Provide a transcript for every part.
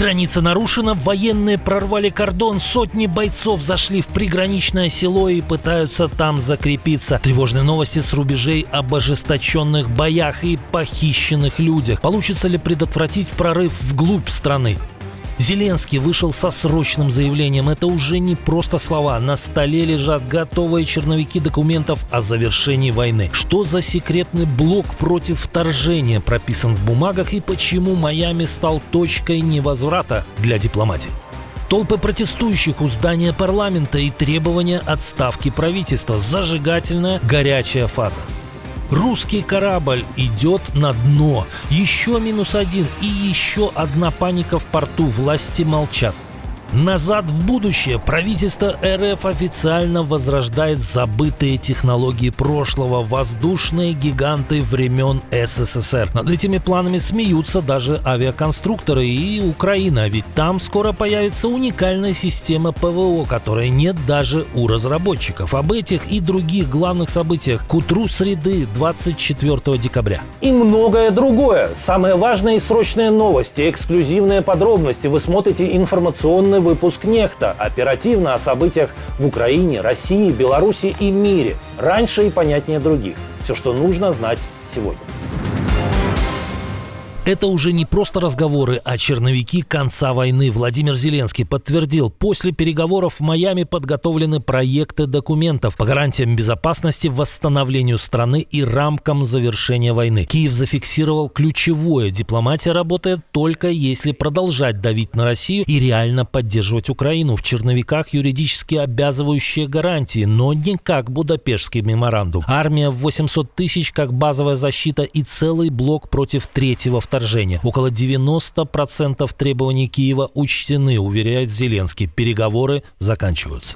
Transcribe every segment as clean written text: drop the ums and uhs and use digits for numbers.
Граница нарушена, военные прорвали кордон, сотни бойцов зашли в приграничное село и пытаются там закрепиться. Тревожные новости с рубежей об ожесточенных боях и похищенных людях. Получится ли предотвратить прорыв вглубь страны? Зеленский вышел со срочным заявлением. Это уже не просто слова. На столе лежат готовые черновики документов о завершении войны. Что за секретный блок против вторжения прописан в бумагах и почему Майами стал точкой невозврата для дипломатии? Толпы протестующих у здания парламента и требования отставки правительства. Зажигательная, горячая фаза. Русский корабль идет на дно. Еще -1 и еще одна паника в порту. Власти молчат. Назад в будущее. Правительство РФ официально возрождает забытые технологии прошлого. Воздушные гиганты времен СССР. Над этими планами смеются даже авиаконструкторы и Украина. Ведь там скоро появится уникальная система ПВО, которой нет даже у разработчиков. Об этих и других главных событиях к утру среды 24 декабря. И многое другое. Самые важные и срочные новости, эксклюзивные подробности. Вы смотрите информационный выпуск «Нехта». Оперативно о событиях в Украине, России, Беларуси и мире. Раньше и понятнее других. Все, что нужно знать сегодня. Это уже не просто разговоры, а черновики конца войны. Владимир Зеленский подтвердил, после переговоров в Майами подготовлены проекты документов по гарантиям безопасности, восстановлению страны и рамкам завершения войны. Киев зафиксировал ключевое: дипломатия работает только если продолжать давить на Россию и реально поддерживать Украину. В черновиках юридически обязывающие гарантии, но не как Будапештский меморандум. Армия в 800 тысяч как базовая защита и целый блок против третьего вторжения. Около 90% требований Киева учтены, уверяет Зеленский. Переговоры заканчиваются.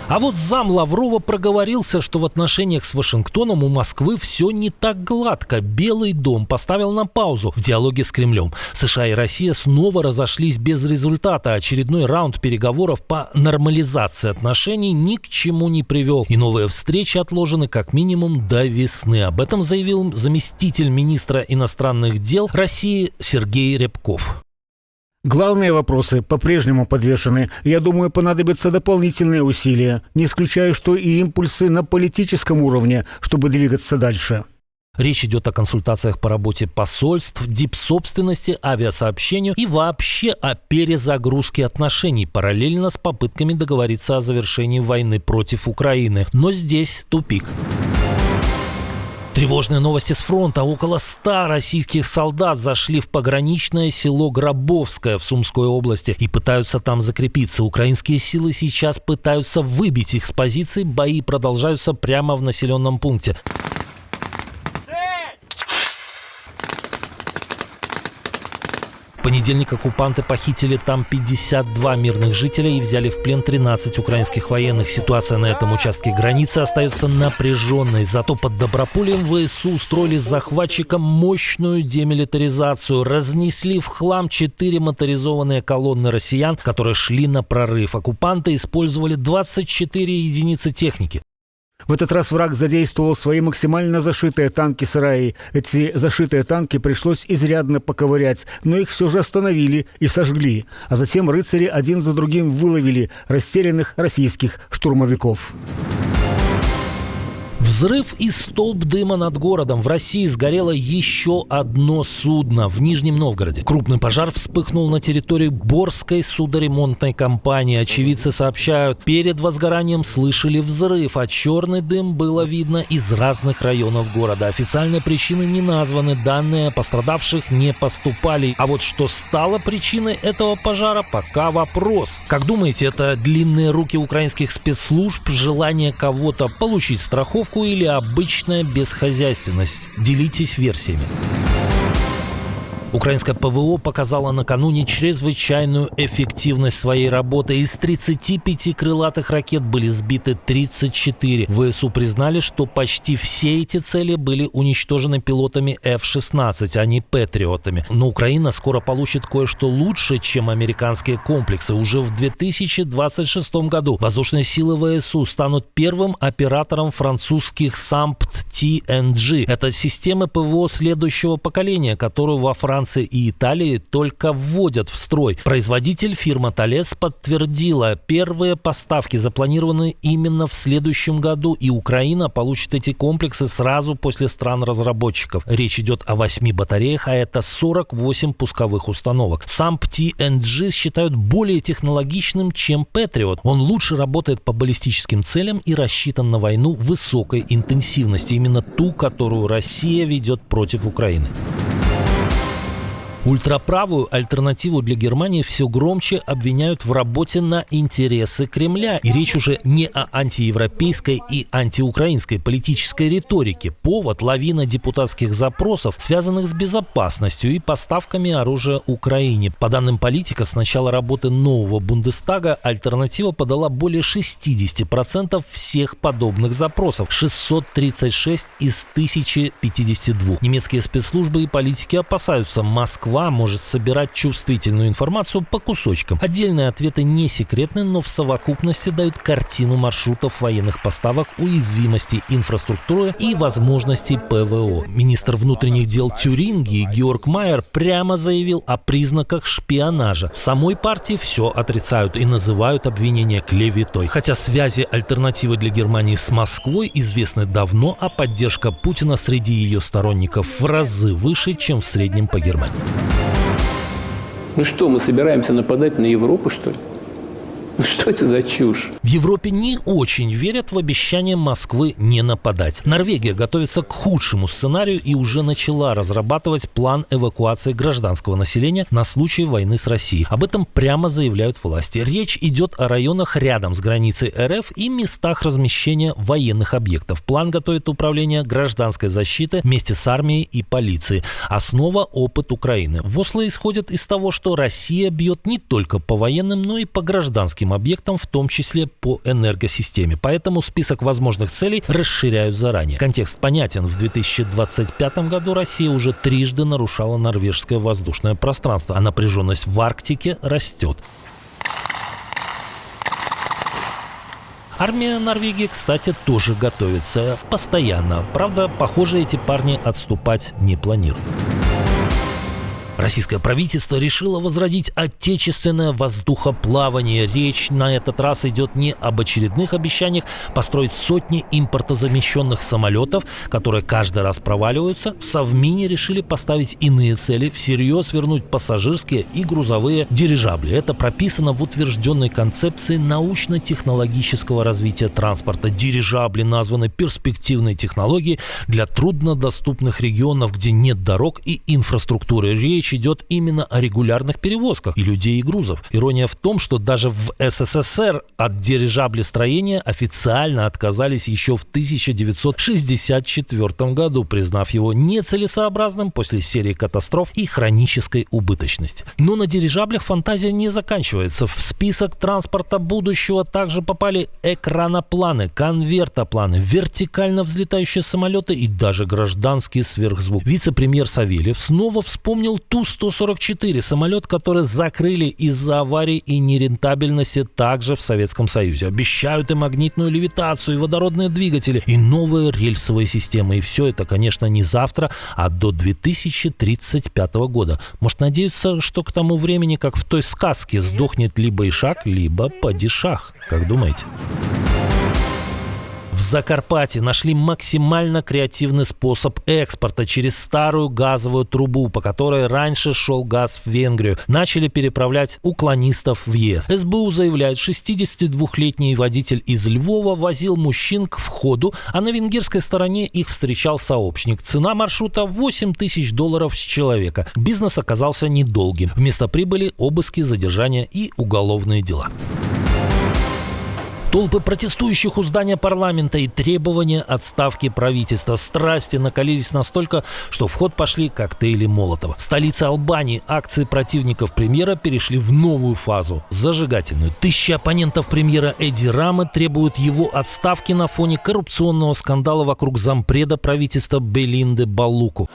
А вот зам Лаврова проговорился, что в отношениях с Вашингтоном у Москвы все не так гладко. Белый дом поставил на паузу в диалоге с Кремлем. США и Россия снова разошлись без результата. Очередной раунд переговоров по нормализации отношений ни к чему не привел. И новые встречи отложены как минимум до весны. Об этом заявил заместитель министра иностранных дел России Сергей Рябков. Главные вопросы по-прежнему подвешены. Я думаю, понадобятся дополнительные усилия. Не исключаю, что и импульсы на политическом уровне, чтобы двигаться дальше. Речь идет о консультациях по работе посольств, дипсобственности, авиасообщению и вообще о перезагрузке отношений, параллельно с попытками договориться о завершении войны против Украины. Но здесь тупик. Тревожные новости с фронта. Около 100 российских солдат зашли в пограничное село Гробовское в Сумской области и пытаются там закрепиться. Украинские силы сейчас пытаются выбить их с позиций. Бои продолжаются прямо в населенном пункте. В понедельник оккупанты похитили там 52 мирных жителей и взяли в плен 13 украинских военных. Ситуация на этом участке границы остается напряженной. Зато под Добропольем ВСУ устроили с захватчиком мощную демилитаризацию. Разнесли в хлам 4 моторизованные колонны россиян, которые шли на прорыв. Оккупанты использовали 24 единицы техники. В этот раз враг задействовал свои максимально зашитые танки-сараи. Эти зашитые танки пришлось изрядно поковырять, но их все же остановили и сожгли. А затем рыцари один за другим выловили растерянных российских штурмовиков. Взрыв и столб дыма над городом. В России сгорело еще одно судно в Нижнем Новгороде. Крупный пожар вспыхнул на территории Борской судоремонтной компании. Очевидцы сообщают, перед возгоранием слышали взрыв, а черный дым было видно из разных районов города. Официальные причины не названы, данные о пострадавших не поступали. А вот что стало причиной этого пожара, пока вопрос. Как думаете, это длинные руки украинских спецслужб, желание кого-то получить страховку или обычная бесхозяйственность? Делитесь версиями. Украинское ПВО показало накануне чрезвычайную эффективность своей работы. Из 35 крылатых ракет были сбиты 34. ВСУ признали, что почти все эти цели были уничтожены пилотами F-16, а не патриотами. Но Украина скоро получит кое-что лучше, чем американские комплексы. Уже в 2026 году воздушные силы ВСУ станут первым оператором французских SAMP-TNG. Это системы ПВО следующего поколения, которую во Франции Франции и Италии только вводят в строй. Производитель фирма Thales подтвердила, первые поставки запланированы именно в следующем году, и Украина получит эти комплексы сразу после стран-разработчиков. Речь идет о 8 батареях, а это 48 пусковых установок. Сам PTNG считают более технологичным, чем Patriot. Он лучше работает по баллистическим целям и рассчитан на войну высокой интенсивности, именно ту, которую Россия ведет против Украины. Ультраправую альтернативу для Германии все громче обвиняют в работе на интересы Кремля. И речь уже не о антиевропейской и антиукраинской политической риторике. Повод – лавина депутатских запросов, связанных с безопасностью и поставками оружия Украине. По данным Политика, с начала работы нового Бундестага альтернатива подала более 60% всех подобных запросов. 636 из 1052. Немецкие спецслужбы и политики опасаются, Москва может собирать чувствительную информацию по кусочкам. Отдельные ответы не секретны, но в совокупности дают картину маршрутов военных поставок, уязвимости инфраструктуры и возможностей ПВО. Министр внутренних дел Тюрингии Георг Майер прямо заявил о признаках шпионажа. В самой партии все отрицают и называют обвинения клеветой. Хотя связи альтернативы для Германии с Москвой известны давно, а поддержка Путина среди ее сторонников в разы выше, чем в среднем по Германии. Ну что, мы собираемся нападать на Европу, что ли? Ну что это за чушь? В Европе не очень верят в обещание Москвы не нападать. Норвегия готовится к худшему сценарию и уже начала разрабатывать план эвакуации гражданского населения на случай войны с Россией. Об этом прямо заявляют власти. Речь идет о районах рядом с границей РФ и местах размещения военных объектов. План готовит Управление гражданской защиты вместе с армией и полицией. Основа – опыт Украины. В Осло исходят из того, что Россия бьет не только по военным, но и по гражданским объектам, в том числе по энергосистеме. Поэтому список возможных целей расширяют заранее. Контекст понятен. В 2025 году Россия уже трижды нарушала норвежское воздушное пространство, а напряженность в Арктике растет. Армия Норвегии, кстати, тоже готовится постоянно. Правда, похоже, эти парни отступать не планируют. Российское правительство решило возродить отечественное воздухоплавание. Речь на этот раз идет не об очередных обещаниях построить сотни импортозамещенных самолетов, которые каждый раз проваливаются. В Совмине решили поставить иные цели, всерьез вернуть пассажирские и грузовые дирижабли. Это прописано в утвержденной концепции научно-технологического развития транспорта. Дирижабли названы перспективной технологией для труднодоступных регионов, где нет дорог и инфраструктуры. Речь идет именно о регулярных перевозках и людей, и грузов. Ирония в том, что даже в СССР от дирижаблестроения официально отказались еще в 1964 году, признав его нецелесообразным после серии катастроф и хронической убыточности. Но на дирижаблях фантазия не заканчивается. В список транспорта будущего также попали экранопланы, конвертопланы, вертикально взлетающие самолеты и даже гражданский сверхзвук. Вице-премьер Савельев снова вспомнил Ту-144, самолет, который закрыли из-за аварий и нерентабельности также в Советском Союзе. Обещают и магнитную левитацию, и водородные двигатели, и новые рельсовые системы. И все это, конечно, не завтра, а до 2035 года. Может, надеются, что к тому времени, как в той сказке, сдохнет либо Ишак, либо падишах. Как думаете? В Закарпатье нашли максимально креативный способ экспорта через старую газовую трубу, по которой раньше шел газ в Венгрию. Начали переправлять уклонистов в ЕС. СБУ заявляет, 62-летний водитель из Львова возил мужчин к входу, а на венгерской стороне их встречал сообщник. Цена маршрута $8 тысяч с человека. Бизнес оказался недолгим. Вместо прибыли – обыски, задержания и уголовные дела. Толпы протестующих у здания парламента и требования отставки правительства. Страсти накалились настолько, что в ход пошли коктейли Молотова. В столице Албании акции противников премьера перешли в новую фазу – зажигательную. Тысячи оппонентов премьера Эди Рамы требуют его отставки на фоне коррупционного скандала вокруг зампреда правительства Белинды Балуку.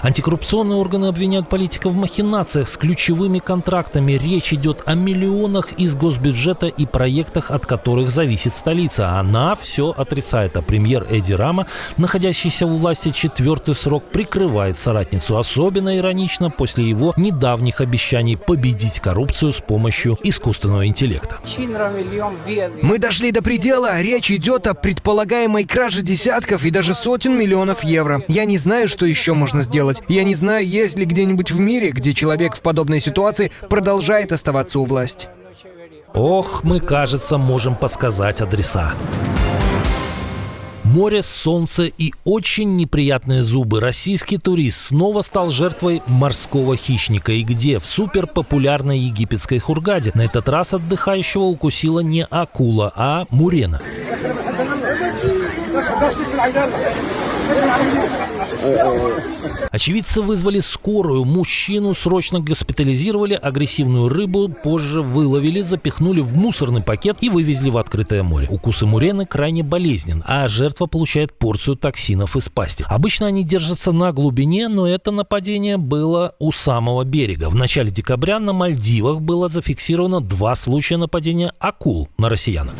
Антикоррупционные органы обвиняют политиков в махинациях с ключевыми контрактами. Речь идет о миллионах из госбюджета и проектах, от которых зависит столица. Она все отрицает, а премьер Эди Рама, находящийся у власти 4-й срок, прикрывает соратницу. Особенно иронично после его недавних обещаний победить коррупцию с помощью искусственного интеллекта. Мы дошли до предела. Речь идет о предполагаемой краже десятков и даже сотен миллионов евро. Я не знаю, что еще можно сделать. Я не знаю, есть ли где-нибудь в мире, где человек в подобной ситуации продолжает оставаться у власти. Ох, мы, кажется, можем подсказать адреса. Море, солнце и очень неприятные зубы. Российский турист снова стал жертвой морского хищника. И где? В суперпопулярной египетской Хургаде. На этот раз отдыхающего укусила не акула, а мурена. Очевидцы вызвали скорую. Мужчину срочно госпитализировали, агрессивную рыбу позже выловили, запихнули в мусорный пакет и вывезли в открытое море. Укусы мурены крайне болезнен, а жертва получает порцию токсинов из пасти. Обычно они держатся на глубине, но это нападение было у самого берега. В начале декабря на Мальдивах было зафиксировано 2 случая нападения акул на россиянок.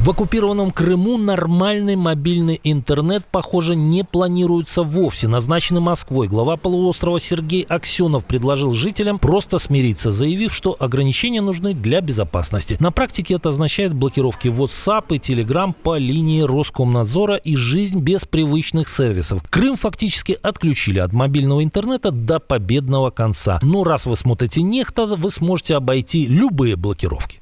В оккупированном Крыму нормальный мобильный интернет, похоже, не планируется вовсе. Назначенный Москвой глава полуострова Сергей Аксенов предложил жителям просто смириться, заявив, что ограничения нужны для безопасности. На практике это означает блокировки WhatsApp и Telegram по линии Роскомнадзора и жизнь без привычных сервисов. Крым фактически отключили от мобильного интернета до победного конца. Но раз вы смотрите «Нехта», вы сможете обойти любые блокировки.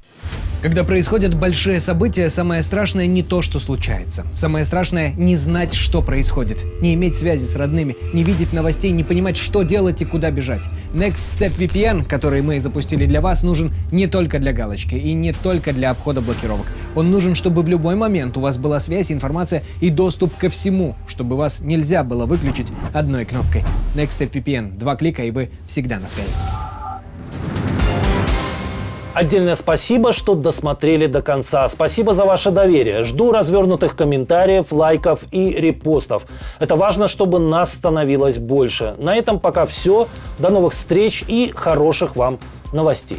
Когда происходят большие события, самое страшное не то, что случается. Самое страшное — не знать, что происходит. Не иметь связи с родными, не видеть новостей, не понимать, что делать и куда бежать. Next Step VPN, который мы запустили для вас, нужен не только для галочки и не только для обхода блокировок. Он нужен, чтобы в любой момент у вас была связь, информация и доступ ко всему, чтобы вас нельзя было выключить одной кнопкой. Next Step VPN. 2 клика, и вы всегда на связи. Отдельное спасибо, что досмотрели до конца. Спасибо за ваше доверие. Жду развернутых комментариев, лайков и репостов. Это важно, чтобы нас становилось больше. На этом пока все. До новых встреч и хороших вам новостей.